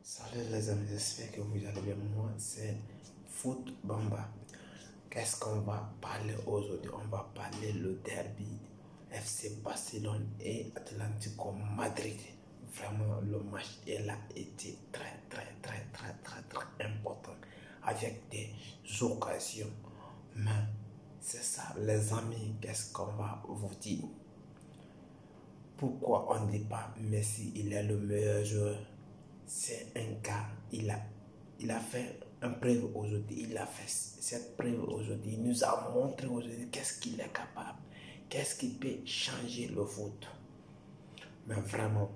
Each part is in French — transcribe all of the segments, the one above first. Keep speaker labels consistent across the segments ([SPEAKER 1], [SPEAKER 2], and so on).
[SPEAKER 1] Salut les amis, j'espère que vous allez bien. Moi, c'est Foot Bamba. Qu'est-ce qu'on va parler aujourd'hui? On va parler le derby FC Barcelone et Atlético Madrid. Vraiment, le match il a été très important avec des occasions. Mais c'est ça, les amis, qu'est-ce qu'on va vous dire? Pourquoi on ne dit pas Messi, il est le meilleur joueur? C'est un gars, il a fait une preuve aujourd'hui, il a fait cette preuve aujourd'hui, il nous a montré aujourd'hui qu'est-ce qu'il est capable, qu'est-ce qui peut changer le foot. Mais vraiment,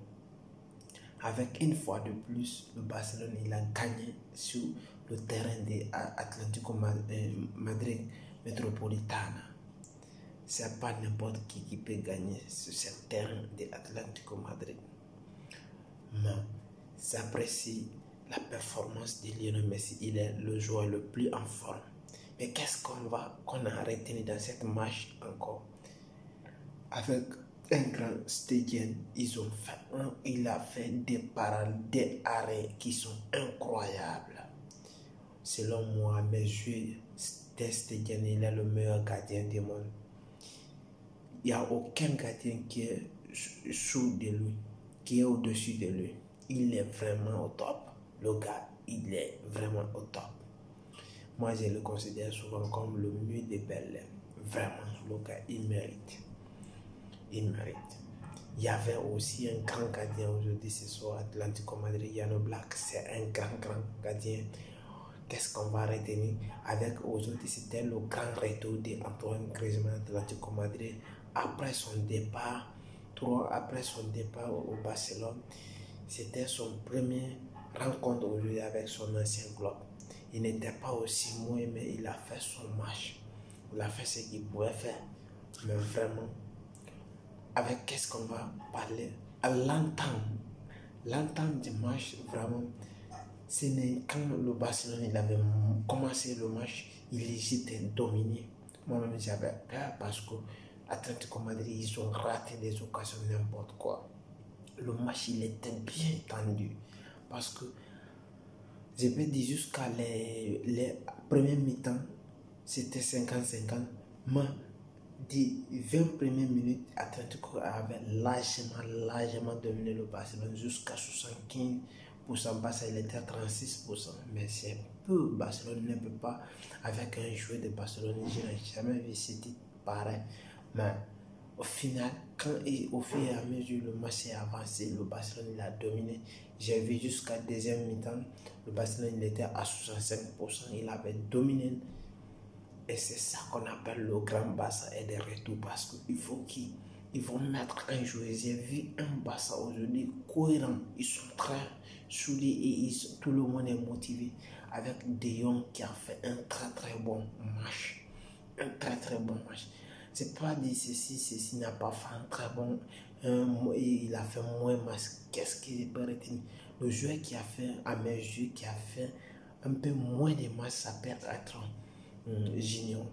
[SPEAKER 1] avec une fois de plus, le Barcelone, il a gagné sur le terrain de Atlético Madrid Metropolitana. C'est pas n'importe qui peut gagner sur ce terrain de Atlético Madrid. Mais j'apprécie la performance de Lionel Messi. Il est le joueur le plus en forme. Mais qu'est-ce qu'on a retenu dans cette match encore? Avec un grand stadium, il a fait des parades, des arrêts qui sont incroyables. Selon moi, à mes yeux, Stegen, il est le meilleur gardien du monde. Il n'y a aucun gardien qui est sous de lui, qui est au-dessus de lui. Il est vraiment au top. Le gars, il est vraiment au top. Moi, je le considère souvent comme le mieux des belles. Vraiment, le gars, il mérite. Il mérite. Il y avait aussi un grand gardien aujourd'hui, ce soir, Atlético Madrid, Jan Oblak. C'est un grand gardien. Qu'est-ce qu'on va retenir avec aujourd'hui? C'était le grand retour d'Antoine Griezmann, Atlético Madrid, après son départ au Barcelone. C'était son premier rencontre aujourd'hui avec son ancien club. Il n'était pas aussi mauvais, mais il a fait son match. Il a fait ce qu'il pouvait faire. Mais vraiment, avec qu'est-ce qu'on va parler? À l'entame du match, vraiment, c'est quand le Barcelone il avait commencé le match, il hésitait dominé. Moi-même, j'avais peur parce que Atlético Madrid, ils ont raté des occasions, n'importe quoi. Le match, il était bien tendu. Parce que, je peux dire jusqu'à les premiers mi-temps, c'était 50-50. Mais, des 20 premières minutes, Atlético avait largement dominé le Barcelone jusqu'à 75%. Barça, il était à 36%. Mais c'est peu. Barcelone ne peut pas, avec un joueur de Barcelone, je n'ai jamais vu c'était pareil. Mais, au final, au fur et à mesure le match est avancé, le Barcelone il a dominé. J'ai vu jusqu'à deuxième mi-temps, le Barcelone il était à 65%, il avait dominé. Et c'est ça qu'on appelle le grand Barça et des retours parce qu'il faut qu'ils vont mettre un joueur. J'ai vu un Barça aujourd'hui cohérent, ils sont très soudés et tout le monde est motivé avec De Jong qui a fait un très bon match. Un très bon match. C'est pas dit ceci n'a pas fait un très bon, il a fait moins match. Qu'est-ce qu'il peut retenir? Le joueur qui a fait, à mes yeux, qui a fait un peu moins de match, ça peut être Junior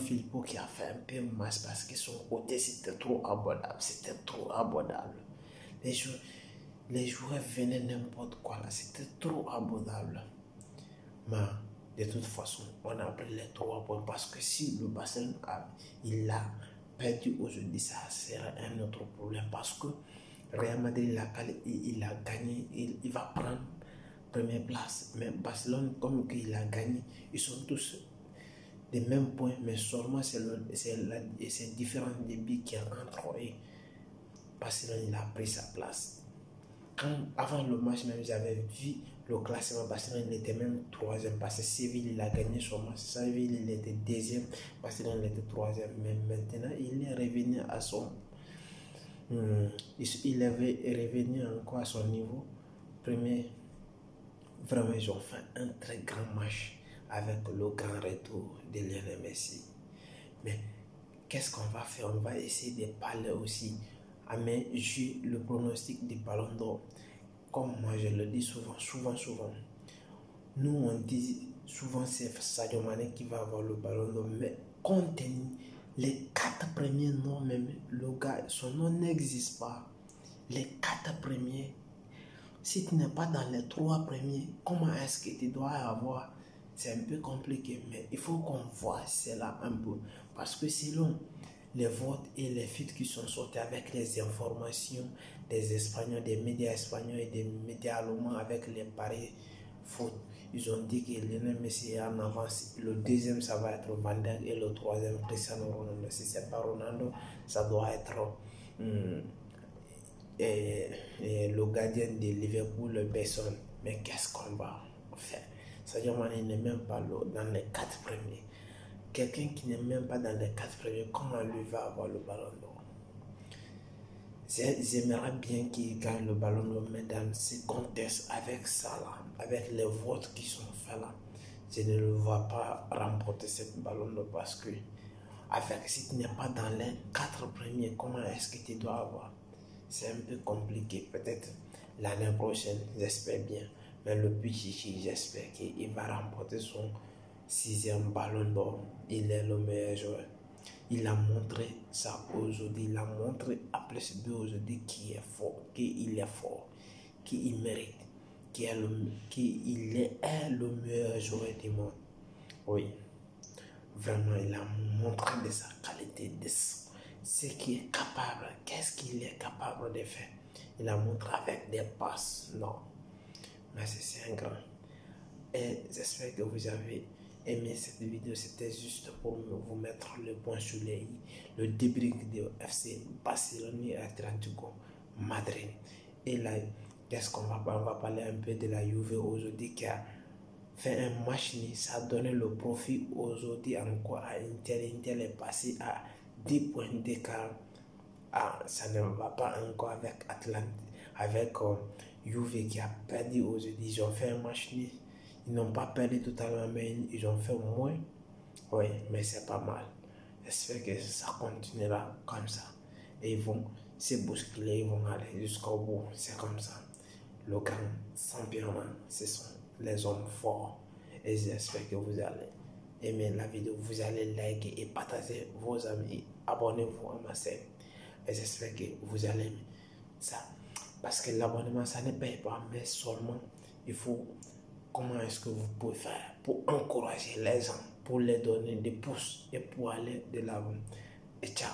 [SPEAKER 1] Filippo qui a fait un peu match parce que son côté c'était trop abordable. Les joueurs venaient n'importe quoi là, c'était trop abordable. Mais de toute façon, on a pris les 3 points parce que si le Barcelone il a perdu aujourd'hui, ça serait un autre problème parce que Real Madrid il a gagné, il va prendre première place. Mais Barcelone, comme il a gagné, ils sont tous des mêmes points, mais seulement c'est différent des buts qui entre eux. Barcelone il a pris sa place. Avant le match même, j'avais vu le classement. Barcelone il était même 3e parce que Séville il a gagné son match. Séville il était 2e, Barcelone il était 3e. Mais maintenant il est revenu à son il avait revenu encore à son niveau premier. Vraiment ils ont fait un très grand match avec le grand retour de Lionel Messi. Mais qu'est-ce qu'on va faire? On va essayer de parler aussi à mes yeux le pronostic du Ballon d'Or. Comme moi je le dis souvent. Nous on dit souvent c'est Sadio Mané qui va avoir le Ballon d'Or. Mais compte tenu les 4 premiers noms, même le gars, son nom n'existe pas. Les 4 premiers, Si tu n'es pas dans les 3 premiers, comment est-ce que tu dois avoir? C'est un peu compliqué, mais il faut qu'on voit cela un peu. Parce que selon les votes et les fuites qui sont sortis avec les informations des Espagnols, des médias espagnols et des médias allemands avec les paris foot, ils ont dit que Lionel Messi est en avance. Le deuxième, ça va être Van Dijk et le troisième, Cristiano Ronaldo. Si ce n'est pas Ronaldo, ça doit être le gardien de Liverpool, Besson. Mais qu'est-ce qu'on va faire? Sadio Mané n'est même pas dans les 4 premiers. Quelqu'un qui n'est même pas dans les 4 premiers, comment lui va avoir le ballon d'or? J'aimerais bien qu'il gagne le ballon d'or, mais dans ces contextes avec ça là, avec les votes qui sont faits là, je ne le vois pas remporter ce ballon d'or parce que si tu n'es pas dans les 4 premiers, comment est-ce que tu dois avoir? C'est un peu compliqué. Peut-être l'année prochaine, j'espère bien. Mais le Pichichi, j'espère qu'il va remporter son 6e ballon d'or. Il est le meilleur joueur. Il a montré ça aujourd'hui. Il a montré à plus de aujourd'hui qu'il est fort, qu'il mérite, qu'il est le meilleur joueur du monde. Oui, vraiment, il a montré de sa qualité, de ce qu'il est capable. Qu'est-ce qu'il est capable de faire? Il a montré avec des passes. Non, mais c'est un grand. Et j'espère que vous avez aimé cette vidéo. C'était juste pour vous mettre le point sur les i. Le débrief de FC Barcelone et Atlético Madrid. Et là, qu'est-ce qu'on va parler? On va parler un peu de la Juve aujourd'hui qui a fait un match. Ça a donné le profit aujourd'hui encore à Inter. Inter est passé à 10 points d'écart. Ça ne va pas encore avec Atlante, avec Juve qui a perdu aujourd'hui. Ils ont fait un match nul. Ils n'ont pas perdu totalement, mais ils ont fait moins. Oui, mais c'est pas mal. J'espère que ça continuera comme ça. Et ils vont se bousculer, ils vont aller jusqu'au bout. C'est comme ça. Le grand championnat, ce sont les hommes forts. Et j'espère que vous allez aimer la vidéo. Vous allez liker et partager vos amis. Abonnez-vous à ma chaîne. Et j'espère que vous allez aimer ça. Parce que l'abonnement, ça ne paye pas, mais seulement il faut. Comment est-ce que vous pouvez faire pour encourager les gens, pour les donner des pouces et pour aller de l'avant? Et ciao.